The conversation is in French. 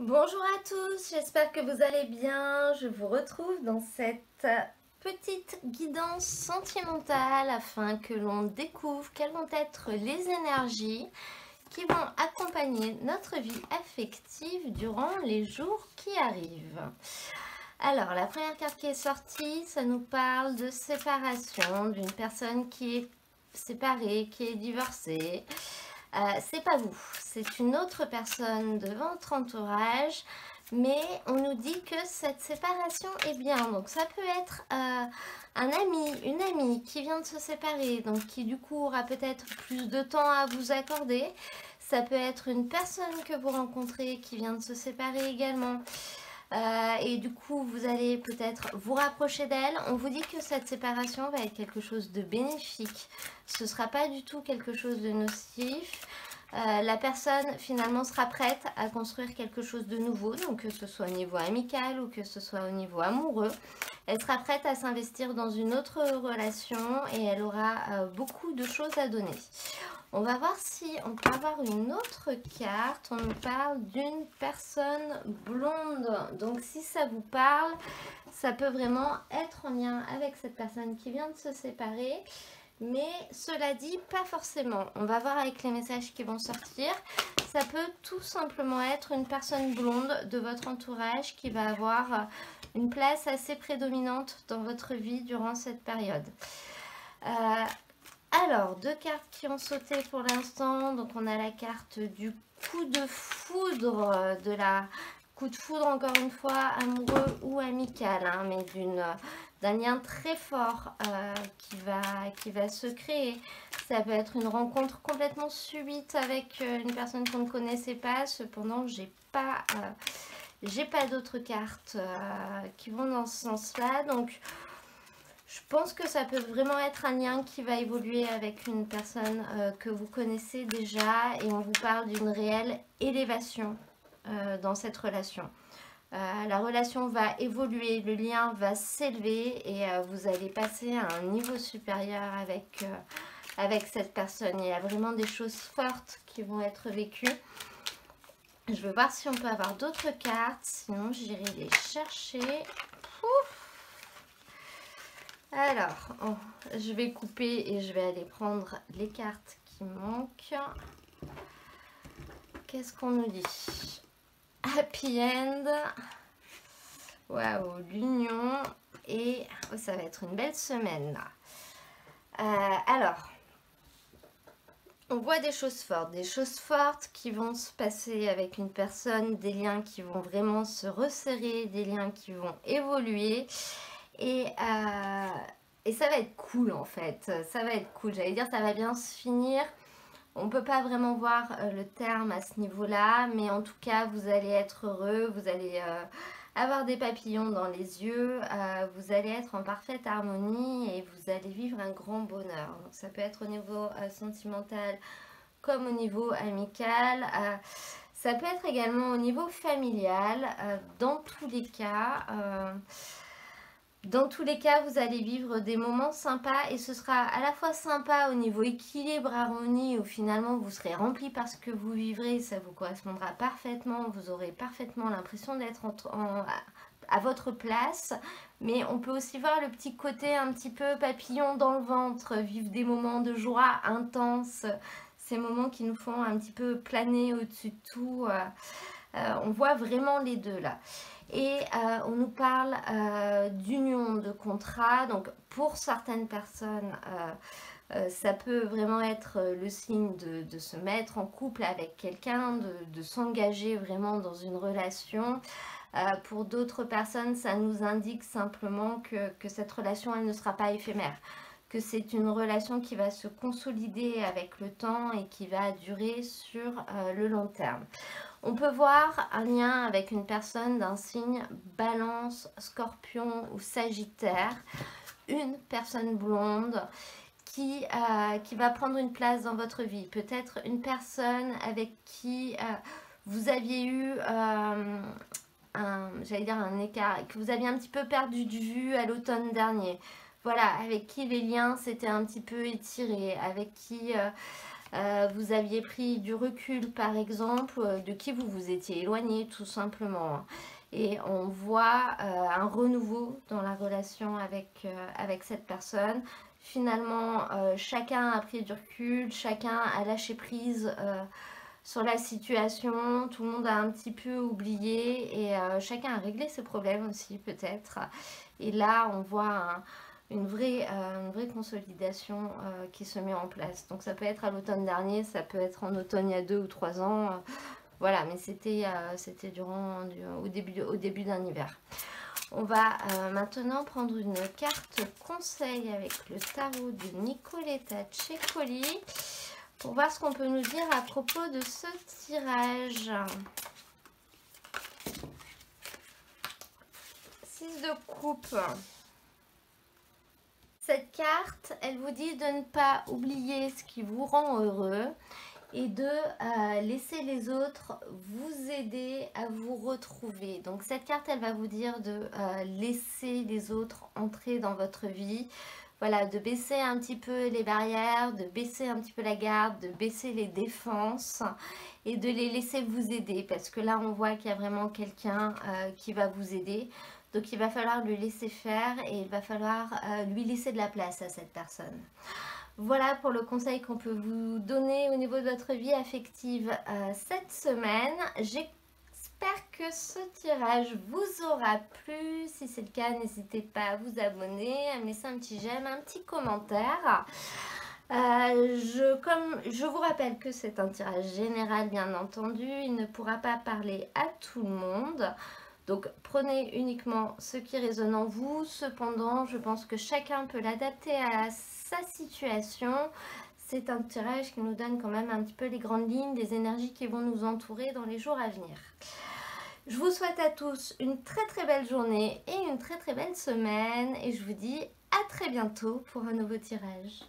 Bonjour à tous, j'espère que vous allez bien. Je vous retrouve dans cette petite guidance sentimentale afin que l'on découvre quelles vont être les énergies qui vont accompagner notre vie affective durant les jours qui arrivent. Alors, la première carte qui est sortie, ça nous parle de séparation, d'une personne qui est séparée, qui est divorcée. C'est pas vous, c'est une autre personne de votre entourage, mais on nous dit que cette séparation est bien. Donc ça peut être un ami, une amie qui vient de se séparer, donc qui du coup aura peut-être plus de temps à vous accorder. Ça peut être une personne que vous rencontrez qui vient de se séparer également. Et du coup, vous allez peut-être vous rapprocher d'elle. On vous dit que cette séparation va être quelque chose de bénéfique. Ce ne sera pas du tout quelque chose de nocif. La personne finalement sera prête à construire quelque chose de nouveau, donc que ce soit au niveau amical ou que ce soit au niveau amoureux. Elle sera prête à s'investir dans une autre relation et elle aura beaucoup de choses à donner. On va voir si on peut avoir une autre carte. On nous parle d'une personne blonde. Donc si ça vous parle, ça peut vraiment être en lien avec cette personne qui vient de se séparer. Mais cela dit, pas forcément. On va voir avec les messages qui vont sortir. Ça peut tout simplement être une personne blonde de votre entourage qui va avoir une place assez prédominante dans votre vie durant cette période. Alors, deux cartes qui ont sauté pour l'instant. Donc, on a la carte du coup de foudre, coup de foudre, encore une fois, amoureux ou amical, hein, mais d'un lien très fort qui va se créer. Ça peut être une rencontre complètement subite avec une personne qu'on ne connaissait pas. Cependant, j'ai pas d'autres cartes qui vont dans ce sens-là. Donc, je pense que ça peut vraiment être un lien qui va évoluer avec une personne que vous connaissez déjà et on vous parle d'une réelle élévation dans cette relation. La relation va évoluer, le lien va s'élever et vous allez passer à un niveau supérieur avec cette personne. Il y a vraiment des choses fortes qui vont être vécues. Je vais voir si on peut avoir d'autres cartes, sinon j'irai les chercher. Ouf. Alors, je vais couper et je vais aller prendre les cartes qui manquent. Qu'est-ce qu'on nous dit? Happy End. Waouh, l'union. Et ça va être une belle semaine là. Alors, on voit des choses fortes qui vont se passer avec une personne, des liens qui vont vraiment se resserrer, des liens qui vont évoluer. Et ça va être cool en fait, ça va être cool, j'allais dire ça va bien se finir. On ne peut pas vraiment voir le terme à ce niveau-là, mais en tout cas vous allez être heureux, vous allez avoir des papillons dans les yeux, vous allez être en parfaite harmonie et vous allez vivre un grand bonheur. Donc ça peut être au niveau sentimental comme au niveau amical. Ça peut être également au niveau familial. Dans tous les cas... Dans tous les cas, vous allez vivre des moments sympas et ce sera à la fois sympa au niveau équilibre, harmonie, où finalement vous serez rempli par ce que vous vivrez, ça vous correspondra parfaitement, vous aurez parfaitement l'impression d'être à votre place. Mais on peut aussi voir le petit côté un petit peu papillon dans le ventre, vivre des moments de joie intense, ces moments qui nous font un petit peu planer au-dessus de tout. On voit vraiment les deux là. Et on nous parle d'union de contrat. Donc pour certaines personnes, ça peut vraiment être le signe de se mettre en couple avec quelqu'un, de s'engager vraiment dans une relation. Pour d'autres personnes, ça nous indique simplement que cette relation, elle ne sera pas éphémère. Que c'est une relation qui va se consolider avec le temps et qui va durer sur le long terme. On peut voir un lien avec une personne d'un signe Balance, Scorpion ou Sagittaire, une personne blonde qui va prendre une place dans votre vie. Peut-être une personne avec qui vous aviez eu j'allais dire un écart, que vous aviez un petit peu perdu de vue à l'automne dernier. Voilà, avec qui les liens s'étaient un petit peu étirés, avec qui vous aviez pris du recul par exemple, de qui vous vous étiez éloigné tout simplement. Et on voit un renouveau dans la relation avec cette personne. Finalement, chacun a pris du recul, chacun a lâché prise sur la situation, tout le monde a un petit peu oublié et chacun a réglé ses problèmes aussi peut-être. Et là, on voit une vraie consolidation qui se met en place. Donc ça peut être à l'automne dernier, ça peut être en automne il y a 2 ou 3 ans. Voilà, mais c'était au début d'un hiver. On va maintenant prendre une carte conseil avec le tarot de Nicoletta Ceccoli pour voir ce qu'on peut nous dire à propos de ce tirage. 6 de coupe. Cette carte, elle vous dit de ne pas oublier ce qui vous rend heureux et de laisser les autres vous aider à vous retrouver. Donc cette carte, elle va vous dire de laisser les autres entrer dans votre vie. Voilà, de baisser un petit peu les barrières, de baisser un petit peu la garde, de baisser les défenses et de les laisser vous aider. Parce que là, on voit qu'il y a vraiment quelqu'un qui va vous aider. Donc il va falloir le laisser faire et il va falloir lui laisser de la place à cette personne. Voilà pour le conseil qu'on peut vous donner au niveau de votre vie affective cette semaine. J'espère que ce tirage vous aura plu. Si c'est le cas, n'hésitez pas à vous abonner, à me laisser un petit j'aime, un petit commentaire. Je vous rappelle que c'est un tirage général bien entendu. Il ne pourra pas parler à tout le monde. Donc prenez uniquement ce qui résonne en vous. Cependant, je pense que chacun peut l'adapter à sa situation. C'est un tirage qui nous donne quand même un petit peu les grandes lignes des énergies qui vont nous entourer dans les jours à venir. Je vous souhaite à tous une très belle journée et une très belle semaine. Et je vous dis à très bientôt pour un nouveau tirage.